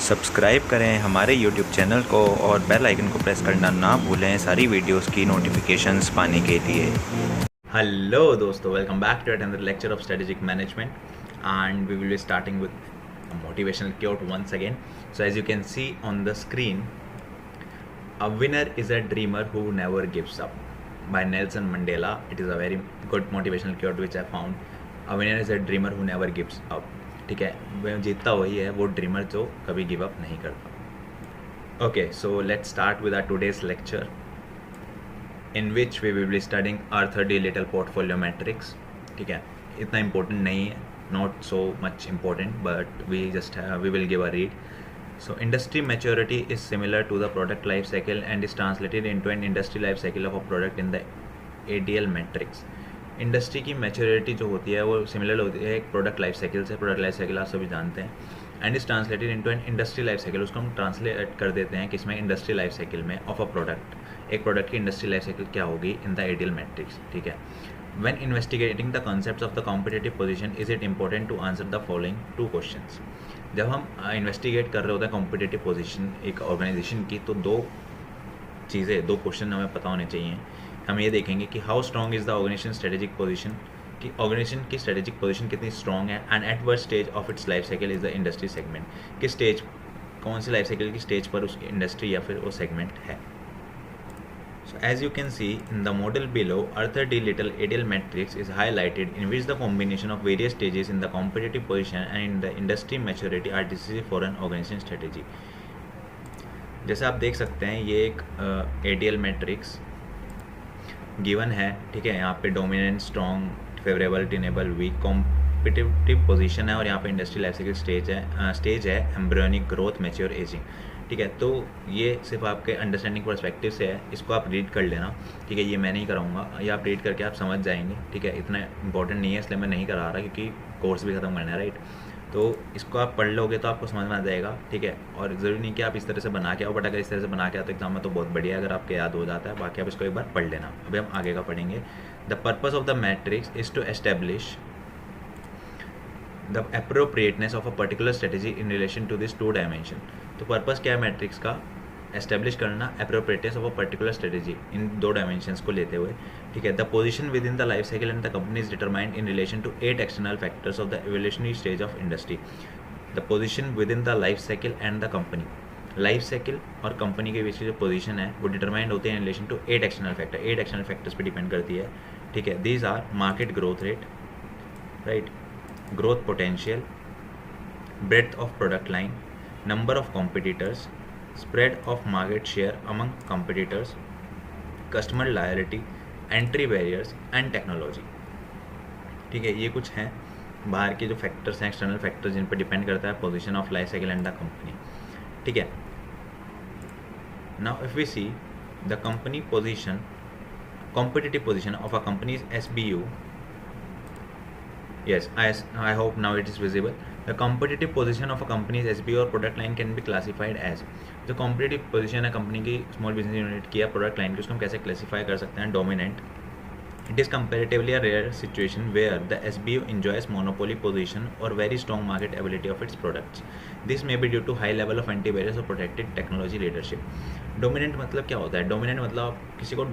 Subscribe करें हमारे YouTube channel को और बेल आइकन को प्रेस करना ना भूलें सारी वीडियोस की नोटिफिकेशंस पाने के लिए। Hello दोस्तों, welcome back to another lecture of strategic management, and we will be starting with a motivational quote once again. So as you can see on the screen, a winner is a dreamer who never gives up by Nelson Mandela. It is a very good motivational quote which I found. A winner is a dreamer who never gives up. ठीक है, वह जीतता वही है, वो dreamer जो कभी give up नहीं करता. Okay, so let's start with our today's lecture, in which we will be studying Arthur D. Little portfolio matrix. ठीक है, इतना important नहीं है, not so much important, but we will give a read. So industry maturity is similar to the product life cycle and is translated into an industry life cycle of a product in the ADL matrix. Industry की maturity जो होती है वो similar होती है एक product life cycle से. Product life cycle आप सभी जानते हैं. And is translated into an industry life cycle. उसको हम ट्रांसलेट कर देते हैं किसमें, इंडस्ट्री लाइफ साइकिल में ऑफ अ प्रोडक्ट. एक प्रोडक्ट की इंडस्ट्री लाइफ साइकिल क्या होगी इन द आइडियल मैट्रिक्स. ठीक है, when investigating the concepts of the competitive position is it important to answer the following two questions. जब हम investigate कर रहे होते हैं कॉम्पिटिटिव पोजीशन एक ऑर्गेनाइजेशन की, तो दो क्वेश्चन हमें पता होने चाहिए. हम ये देखेंगे कि how strong is the organisation strategic position, कि ऑर्गेनाइजेशन की स्ट्रेटेजिक पोजीशन कितनी स्ट्रॉन्ग है. And at what stage of its life cycle is the industry segment, किस स्टेज, कौन सी लाइफ साइकिल की स्टेज पर उसकी इंडस्ट्री या फिर वो सेगमेंट है. So as you can see in the model below, Arthur D. Little ADL matrix is highlighted, in which the combination of various stages in the competitive position and in the industry maturity are decisive for an organization strategy. जैसे आप देख सकते हैं ये एक ADL matrix given है. ठीक है, यहाँ पे dominant, strong, favourable, tenable, weak, competitive position है और यहाँ पे इंडस्ट्री लाइफ साइकिल स्टेज है एम्ब्रियोनिक ग्रोथ, मैच्योर, एजिंग. ठीक है, तो ये सिर्फ आपके अंडरस्टैंडिंग पर्सपेक्टिव से है, इसको आप रीड कर लेना. ठीक है, ये मैं नहीं कराऊंगा, ये आप रीड करके आप समझ जाएंगे. ठीक है, इतना इंपॉर्टेंट नहीं है इसलिए मैं नहीं करा रहा, क्योंकि कोर्स भी ख़त्म करना है, राइट. तो इसको आप पढ़ लोगे तो आपको समझ में आ जाएगा. ठीक है, और ज़रूरी नहीं कि आप इस तरह से बना के आओ, बट अगर इस तरह से बना के आओ तो एग्जाम में तो बहुत बढ़िया, अगर आपके याद हो जाता है. बाकी आप इसको एक बार पढ़ लेना. अभी हम आगे का पढ़ेंगे. The purpose of the matrix is to establish the appropriateness of a particular strategy in relation to this two dimension. तो पर्पस क्या है मैट्रिक्स का, एस्टेब्लिश करना appropriateness of a particular strategy इन दो डायमेंशंस को लेते हुए. ठीक है, the position within the life cycle and the company is determined in relation to 8 external factors of the evolutionary stage of industry. The position within the life cycle and the company, life cycle और company के बीच की जो position है वो determined होते हैं in relation to 8 external factor. 8 external factors पे depend करती है. ठीक है, these are market growth rate, right, growth potential, breadth of product line, number of competitors, spread of market share among competitors, customer loyalty, entry barriers and technology. ठीक है, ये कुछ हैं बाहर के जो फैक्टर्स हैं, एक्सटर्नल फैक्टर्स जिन पर डिपेंड करता है position of life cycle and the company. ठीक है, now if we see the company position, competitive position of a company's SBU. Yes, I hope now it is visible. The competitive position of a company's SBU or product line can be classified as, जो competitive position है company की small business unit की या product line की, उसको हम कैसे classify कर सकते हैं. Dominant, it is comparatively a rare situation where the SBU enjoys monopoly position or very strong market ability of its products. This may be due to high level of anti-barriers or protected technology leadership. Dominant मतलब क्या होता है, dominant मतलब किसी को,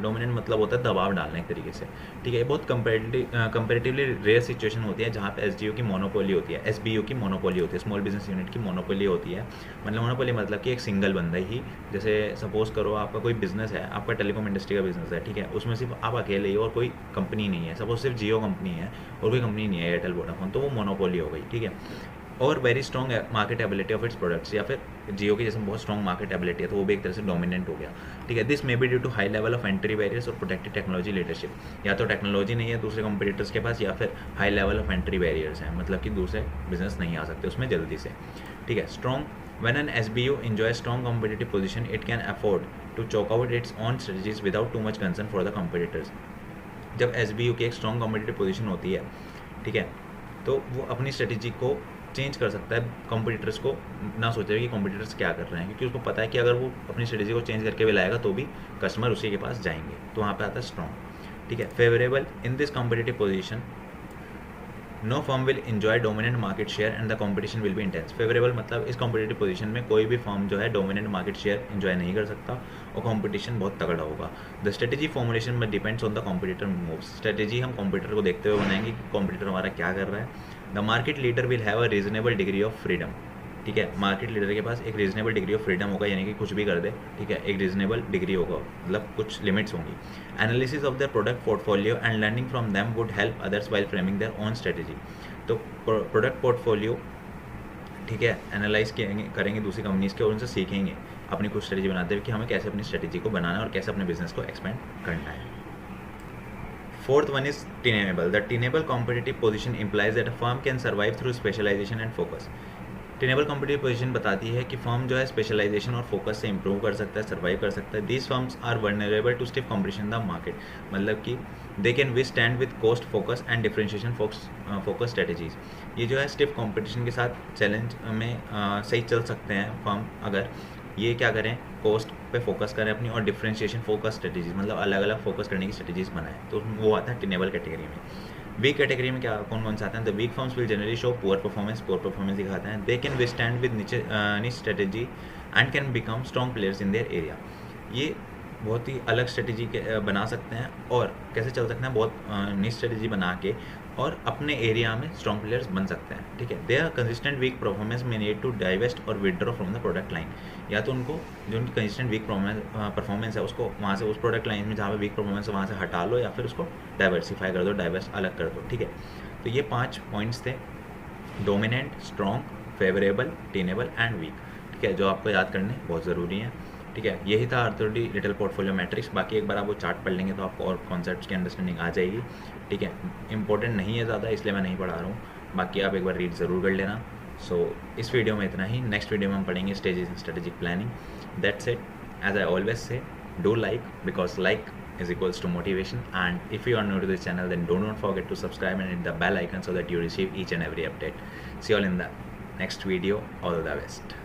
dominant मतलब होता है दबाव डालने एक तरीके से. ठीक है, ये बहुत कंपेरेटिवली रेयर सिचुएशन होती है जहाँ पे SBU की मोनोपोली होती है, SBU की मोनोपोली होती है, स्मॉल बिजनेस यूनिट की मोनोपोली होती है. मतलब मोनोपोली मतलब कि एक सिंगल बंदा ही, जैसे सपोज करो आपका कोई बिजनेस है, आपका टेलीकॉम इंडस्ट्री का बिजनेस है. ठीक है, उसमें सिर्फ आप अकेले ही और कोई कंपनी नहीं है. सपोज सिर्फ जियो कंपनी है और कोई कंपनी नहीं है, एयरटेल, वोडाफोन, तो वो मोनोपोली हो गई. ठीक है, और very strong market ability of its products, या फिर जियो की जैसे बहुत स्ट्रॉन्ग मार्केट एबिलिटी है तो वो भी एक तरह से डोमिनेंट हो गया. ठीक है, this may be due to high level of entry barriers और प्रोटेक्टेड टेक्नोलॉजी लीडरशिप. या तो टेक्नोलॉजी नहीं है दूसरे कंपटीटर्स के पास, या फिर high level of entry barriers हैं, मतलब कि दूसरे बिजनेस नहीं आ सकते उसमें जल्दी से. ठीक है, strong, when an SBU enjoy strong competitive position it can afford to choke out its own strategies without too much concern for the competitors. जब SBU की एक स्ट्रॉन्ग कॉम्पिटिटिव पोजीशन होती है, ठीक है, तो वो अपनी स्ट्रेटेजी को चेंज कर सकता है, कॉम्पिटिटर्स को ना सोचे कि कॉम्पिटिटर्स क्या कर रहे हैं, क्योंकि उसको पता है कि अगर वो अपनी स्ट्रेटेजी को चेंज करके भी लाएगा तो भी कस्टमर उसी के पास जाएंगे. तो वहाँ पे आता है स्ट्रॉन्ग. ठीक है, favourable, in this competitive position no firm will enjoy dominant market share and the competition will be intense. Favourable मतलब इस कॉम्पिटेटिव पोजीशन में कोई भी फर्म जो है डोमिनेंट मार्केट शेयर इंजॉय नहीं कर सकता और कॉम्पिटिशन बहुत तगड़ा होगा। द स्ट्रेटेजी फॉर्मुलेशन में depends on the competitor moves. Strategy हम कॉम्पिटिटर को देखते हुए बनाएंगे कि कॉम्पिटिटर हमारा क्या कर रहा है। The market leader will have a reasonable degree of freedom. ठीक है, मार्केट लीडर के पास एक रीजनेबल डिग्री ऑफ फ्रीडम होगा, यानी कि कुछ भी कर दे। ठीक है, एक रीजनेबल डिग्री होगा, मतलब कुछ लिमिट्स होंगी। Analysis of their product portfolio and learning from them would help others while framing their own strategy. तो प्रोडक्ट पोर्टफोलियो, ठीक है, एनालाइज करेंगे दूसरी कंपनीज के और उनसे सीखेंगे अपनी कुछ स्ट्रेटेजी बनाते हुए कि हमें कैसे अपनी स्ट्रेटेजी को बनाना है और कैसे अपने बिजनेस को एक्सपेंड करना है। Fourth one is tenable. The tenable competitive position implies that a firm can survive through specialisation and focus. Tenable competitive position बताती है कि फर्म जो है स्पेशलाइजेशन और फोकस से इंप्रूव कर सकता है, सर्वाइव कर सकता है। These firms are vulnerable to stiff competition in the market, मतलब कि they can withstand with cost focus and differentiation focus strategies. ये जो है स्टिफ कॉम्पिटिशन के साथ चैलेंज में सही चल सकते हैं फर्म अगर ये क्या करें, कॉस्ट पे फोकस करें अपनी और डिफरेंशिएशन फोकस स्ट्रेटेजीज, मतलब अलग अलग फोकस करने की स्ट्रेटेजीज बनाएं। तो वो आता है टेनेबल कैटेगरी में। वीक कैटेगरी में क्या कौन कौन से आते हैं? The weak firms will generally show poor performance दिखाते हैं। They can withstand with niche strategy and can become strong players in their area. ये बहुत ही अलग स्ट्रेटेजी बना सकते हैं और कैसे चल सकते हैं, बहुत निच स्ट्रेटेजी बना के और अपने एरिया में स्ट्रॉन्ग प्लेयर्स बन सकते हैं। ठीक है, they are consistent weak performance में नीड टू डाइवेस्ट और withdraw from the product line. या तो उनको जो उनकी कंसिस्टेंट वीक परफॉर्मेंस है उसको वहाँ से उस प्रोडक्ट लाइन में जहाँ पे वीक परफॉर्मेंस है वहाँ से हटा लो या फिर उसको डाइवर्सिफाई कर दो, डाइवर्स अलग कर दो। ठीक है, तो ये 5 पॉइंट्स थे, dominant, strong, favourable, tenable and weak. ठीक है, जो आपको याद करने बहुत ज़रूरी है। ठीक है, यही था अर्थोडी रिटेल पोर्टफोलियो मैट्रिक्स। बाकी एक बार आप वो चार्ट पढ़ लेंगे तो आपको और कॉन्सेप्ट्स की अंडरस्टैंडिंग आ जाएगी। ठीक है, इंपॉर्टेंट नहीं है ज़्यादा इसलिए मैं नहीं पढ़ा रहा हूँ, बाकी आप एक बार रीड ज़रूर कर लेना। सो इस वीडियो में इतना ही। नेक्स्ट वीडियो में हम पढ़ेंगे stages in strategic planning. That's it. As I always say, do like because like is equals to motivation, and if you are new to this channel then don't forget to subscribe and hit the bell icon so that you receive each and every update. See you all in the next video. All the best.